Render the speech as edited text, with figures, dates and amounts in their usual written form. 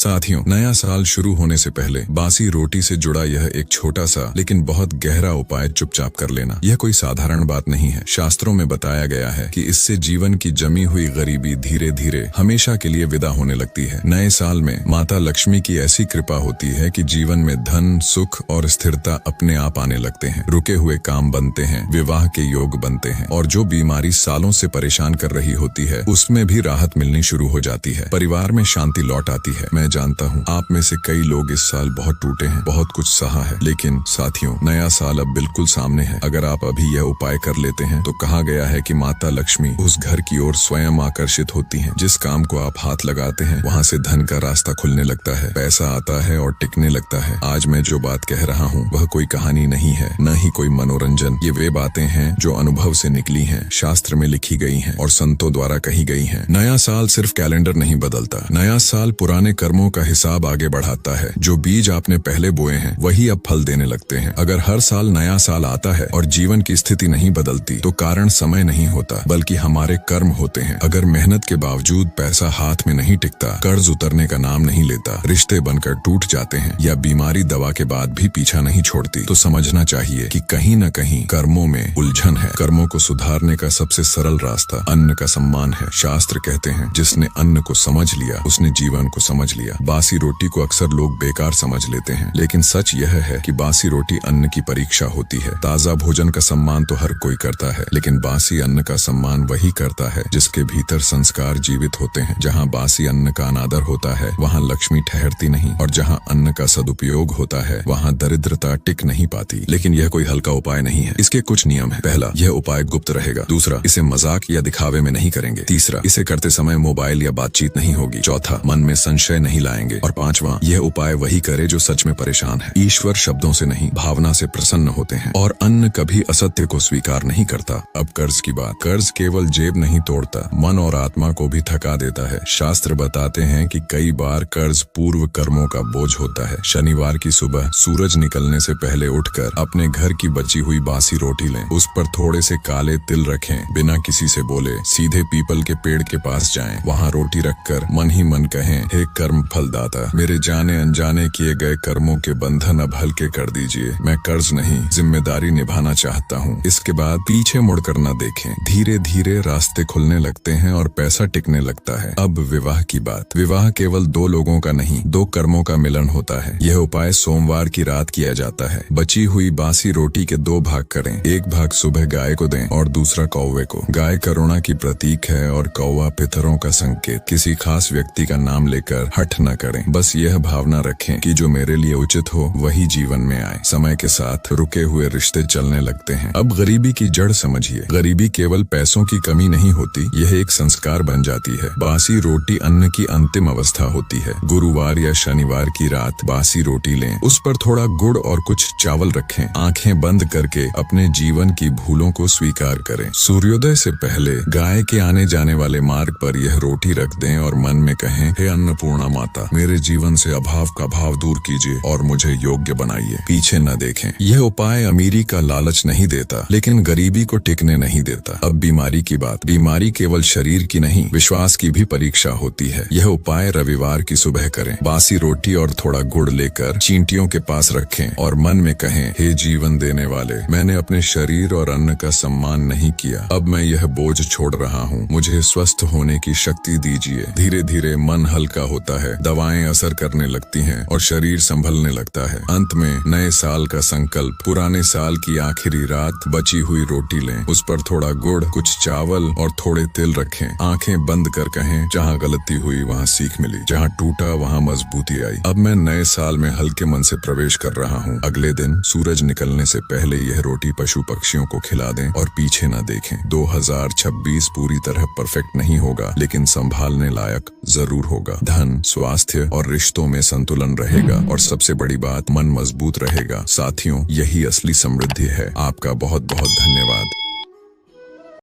साथियों, नया साल शुरू होने से पहले बासी रोटी से जुड़ा यह एक छोटा सा लेकिन बहुत गहरा उपाय चुपचाप कर लेना। यह कोई साधारण बात नहीं है। शास्त्रों में बताया गया है कि इससे जीवन की जमी हुई गरीबी धीरे धीरे हमेशा के लिए विदा होने लगती है। नए साल में माता लक्ष्मी की ऐसी कृपा होती है कि जीवन में धन, सुख और स्थिरता अपने आप आने लगते हैं। रुके हुए काम बनते हैं, विवाह के योग बनते हैं और जो बीमारी सालों से परेशान कर रही होती है उसमें भी राहत मिलनी शुरू हो जाती है। परिवार में शांति लौट आती है। मैं जानता हूँ आप में से कई लोग इस साल बहुत टूटे हैं, बहुत कुछ सहा है, लेकिन साथियों, नया साल अब बिल्कुल सामने है। अगर आप अभी यह उपाय कर लेते हैं तो कहा गया है कि माता लक्ष्मी उस घर की ओर स्वयं आकर्षित होती हैं। जिस काम को आप हाथ लगाते हैं वहाँ से धन का रास्ता खुलने लगता है, पैसा आता है और टिकने लगता है। आज मैं जो बात कह रहा हूँ वह कोई कहानी नहीं है, न ही कोई मनोरंजन। ये वे बातें हैं जो अनुभव से निकली हैं, शास्त्र में लिखी गई हैं और संतों द्वारा कही गई हैं। नया साल सिर्फ कैलेंडर नहीं बदलता। नया साल पुराने कर्मों का हिसाब आगे बढ़ाता है। जो बीज आपने पहले बोए हैं वही अब फल देने लगते हैं। अगर हर साल नया साल आता है और जीवन की स्थिति नहीं बदलती तो कारण समय नहीं होता, बल्कि हमारे कर्म होते हैं। अगर मेहनत के बावजूद पैसा हाथ में नहीं टिकता, कर्ज उतरने का नाम नहीं लेता, रिश्ते बनकर टूट जाते हैं या बीमारी दवा के बाद भी पीछा नहीं छोड़ती, तो समझना चाहिए कि कहीं न कहीं कर्मों में उलझन है। कर्मों को सुधारने का सबसे सरल रास्ता अन्न का सम्मान है। शास्त्र कहते हैं, जिसने अन्न को समझ लिया उसने जीवन को समझ लिया। बासी रोटी को अक्सर लोग बेकार समझ लेते हैं, लेकिन सच यह है कि बासी रोटी अन्न की परीक्षा होती है। ताजा भोजन का सम्मान तो हर कोई करता है, लेकिन बासी अन्न का सम्मान वही करता है जिसके भीतर संस्कार जीवित होते हैं। जहाँ बासी अन्न का अनादर होता है वहाँ लक्ष्मी ठहरती नहीं, और जहाँ अन्न का सदुपयोग होता है वहाँ दरिद्रता टिक नहीं पाती। लेकिन यह कोई हल्का उपाय नहीं है। इसके कुछ नियम है। पहला, यह उपाय गुप्त रहेगा। दूसरा, इसे मजाक या दिखावे में नहीं करेंगे। तीसरा, इसे करते समय मोबाइल या बातचीत नहीं होगी। चौथा, मन में संशय नहीं लाएंगे। और पांचवा, यह उपाय वही करे जो सच में परेशान है। ईश्वर शब्दों से नहीं, भावना से प्रसन्न होते हैं। और अन्न कभी असत्य को स्वीकार नहीं करता। अब कर्ज की बात। कर्ज केवल जेब नहीं तोड़ता, मन और आत्मा को भी थका देता है। शास्त्र बताते हैं कि कई बार कर्ज पूर्व कर्मों का बोझ होता है। शनिवार की सुबह सूरज निकलने से पहले उठकर अपने घर की बची हुई बासी रोटी लें। उस पर थोड़े से काले तिल रखें। बिना किसी से बोले सीधे पीपल के पेड़ के पास जाएं। वहाँ रोटी रखकर मन ही मन कहें, हे कर्म फलदाता, मेरे जाने अनजाने किए गए कर्मों के बंधन अब हल्के कर दीजिए। मैं कर्ज नहीं, जिम्मेदारी निभाना चाहता हूँ। इसके बाद पीछे मुड़कर न देखें। धीरे धीरे रास्ते खुलने लगते हैं और पैसा टिकने लगता है। अब विवाह की बात। विवाह केवल दो लोगों का नहीं, दो कर्मों का मिलन होता है। यह उपाय सोमवार की रात किया जाता है। बची हुई बासी रोटी के दो भाग करें। एक भाग सुबह गाय को दें और दूसरा कौवे को। गाय करुणा की प्रतीक है और कौवा पितरों का संकेत। किसी खास व्यक्ति का नाम लेकर हठ न करें। बस यह भावना रखें कि जो मेरे लिए उचित हो वही जीवन में आए। समय के साथ रुके हुए रिश्ते चलने लगते हैं। अब गरीबी की जड़ समझिए। गरीबी केवल पैसों की कमी नहीं होती, यह एक संस्कार बन जाती है। बासी रोटी अन्न की अंतिम अवस्था होती है। गुरुवार या शनिवार की रात बासी रोटी लें, उस पर थोड़ा गुड़ और कुछ चावल रखें। आंखें बंद करके अपने जीवन की भूलों को स्वीकार करें। सूर्योदय से पहले गाय के आने जाने वाले मार्ग पर यह रोटी रख दें और मन में कहें, हे अन्नपूर्णा माता, मेरे जीवन से अभाव का भाव दूर कीजिए और मुझे योग्य बनाइए। पीछे न देखें। यह उपाय अमीरी का लालच नहीं देता, लेकिन गरीबी को टिकने नहीं देता। अब बीमारी की बात। बीमारी केवल शरीर की नहीं, विश्वास की भी परीक्षा होती है। यह उपाय रविवार की सुबह करें। बासी रोटी और थोड़ा गुड़ लेकर चींटियों के पास रखें और मन में कहें, हे जीवन देने वाले, मैंने अपने शरीर और अन्न का सम्मान नहीं किया। अब मैं यह बोझ छोड़ रहा हूँ। मुझे स्वस्थ होने की शक्ति दीजिए। धीरे धीरे मन हल्का होता है, दवाएं असर करने लगती हैं और शरीर संभलने लगता है। अंत में नए साल का संकल्प। पुराने साल की आखिरी रात बची हुई रोटी लें, उस पर थोड़ा गुड़, कुछ चावल और थोड़े तिल रखें। आंखें बंद कर कहें, जहाँ गलती हुई वहाँ सीख मिली, जहाँ टूटा वहाँ मजबूती आई। अब मैं नए साल में हल्के मन से प्रवेश कर रहा हूँ। अगले दिन सूरज निकलने से पहले यह रोटी पशु पक्षियों को खिला दें और पीछे न देखें। 2026 पूरी तरह परफेक्ट नहीं होगा, लेकिन संभालने लायक जरूर होगा। धन, स्वास्थ्य और रिश्तों में संतुलन रहेगा और सबसे बड़ी बात, मन मजबूत रहेगा। साथियों, यही असली समृद्धि है। आपका बहुत बहुत धन्यवाद।